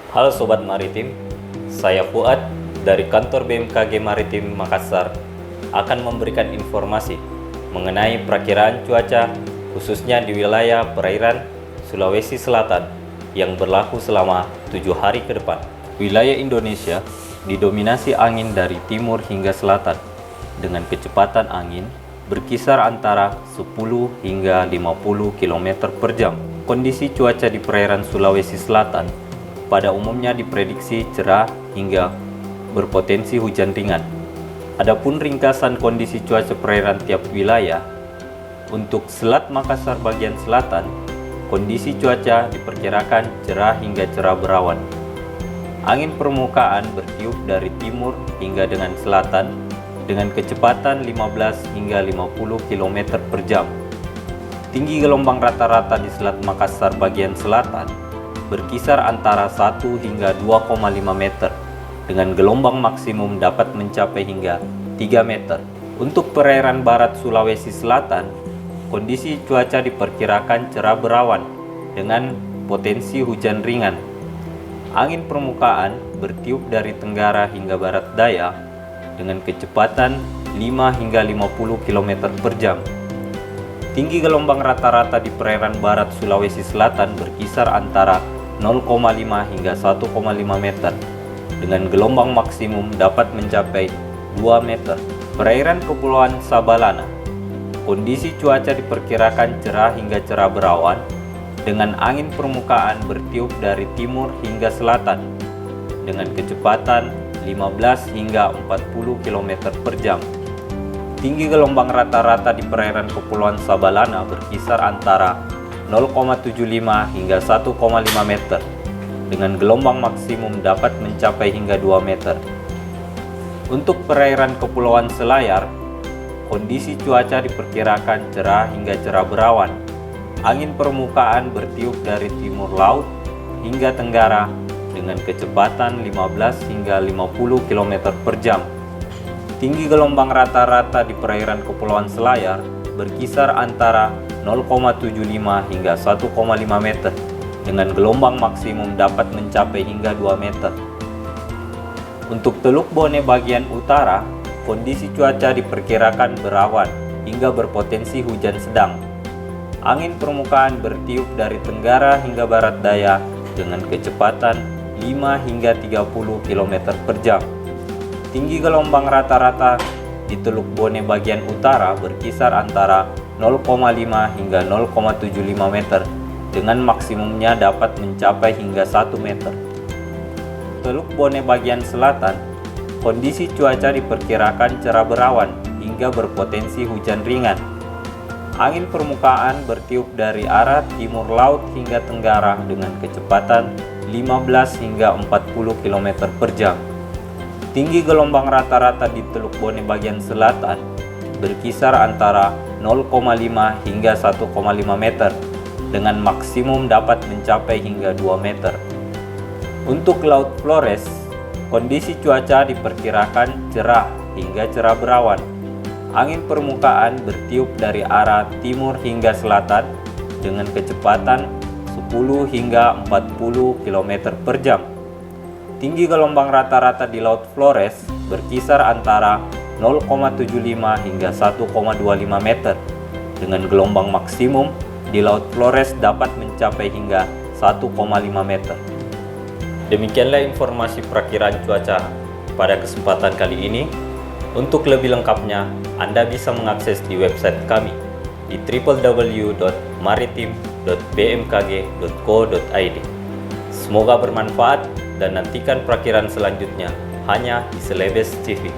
Halo Sobat Maritim, saya Fuad dari kantor BMKG Maritim Makassar akan memberikan informasi mengenai perakiraan cuaca khususnya di wilayah perairan Sulawesi Selatan yang berlaku selama 7 hari ke depan. Wilayah Indonesia didominasi angin dari timur hingga selatan dengan kecepatan angin berkisar antara 10 hingga 50 km per jam. Kondisi cuaca di perairan Sulawesi Selatan pada umumnya diprediksi cerah hingga berpotensi hujan ringan. Adapun ringkasan kondisi cuaca perairan tiap wilayah, untuk Selat Makassar bagian selatan, kondisi cuaca diperkirakan cerah hingga cerah berawan. Angin permukaan bertiup dari timur hingga dengan selatan dengan kecepatan 15 hingga 50 km per jam. Tinggi gelombang rata-rata di Selat Makassar bagian selatan berkisar antara 1 hingga 2,5 meter dengan gelombang maksimum dapat mencapai hingga 3 meter. Untuk perairan barat Sulawesi Selatan, kondisi cuaca diperkirakan cerah berawan dengan potensi hujan ringan. Angin permukaan bertiup dari tenggara hingga barat daya dengan kecepatan 5 hingga 50 km per jam. Tinggi gelombang rata-rata di perairan barat Sulawesi Selatan berkisar antara 0,5 hingga 1,5 meter dengan gelombang maksimum dapat mencapai 2 meter. Perairan Kepulauan Sabalana, kondisi cuaca diperkirakan cerah hingga cerah berawan dengan angin permukaan bertiup dari timur hingga selatan dengan kecepatan 15 hingga 40 km per jam. Tinggi gelombang rata-rata di perairan Kepulauan Sabalana berkisar antara 0,75 hingga 1,5 meter dengan gelombang maksimum dapat mencapai hingga 2 meter. Untuk perairan Kepulauan Selayar, kondisi cuaca diperkirakan cerah hingga cerah berawan. Angin permukaan bertiup dari timur laut hingga tenggara dengan kecepatan 15 hingga 50 km per jam. Tinggi gelombang rata-rata di perairan Kepulauan Selayar berkisar antara 0,75 hingga 1,5 meter dengan gelombang maksimum dapat mencapai hingga 2 meter. Untuk Teluk Bone bagian utara, kondisi cuaca diperkirakan berawan hingga berpotensi hujan sedang. Angin permukaan bertiup dari tenggara hingga barat daya dengan kecepatan 5 hingga 30 km per jam. Tinggi gelombang rata-rata di Teluk Bone bagian utara berkisar antara 0,5 hingga 0,75 meter dengan maksimumnya dapat mencapai hingga 1 meter. Teluk Bone bagian selatan, kondisi cuaca diperkirakan cerah berawan hingga berpotensi hujan ringan. Angin permukaan bertiup dari arah timur laut hingga tenggara dengan kecepatan 15 hingga 40 km per jam. Tinggi gelombang rata-rata di Teluk Bone bagian selatan berkisar antara 0,5 hingga 1,5 meter dengan maksimum dapat mencapai hingga 2 meter. Untuk Laut Flores, kondisi cuaca diperkirakan cerah hingga cerah berawan. Angin permukaan bertiup dari arah timur hingga selatan dengan kecepatan 10 hingga 40 km per jam. Tinggi gelombang rata-rata di Laut Flores berkisar antara 0,75 hingga 1,25 meter dengan gelombang maksimum di Laut Flores dapat mencapai hingga 1,5 meter. Demikianlah informasi perakiraan cuaca pada kesempatan kali ini. Untuk lebih lengkapnya, Anda bisa mengakses di website kami di www.maritim.bmkg.co.id. Semoga bermanfaat dan nantikan perakiraan selanjutnya hanya di Celebes TV.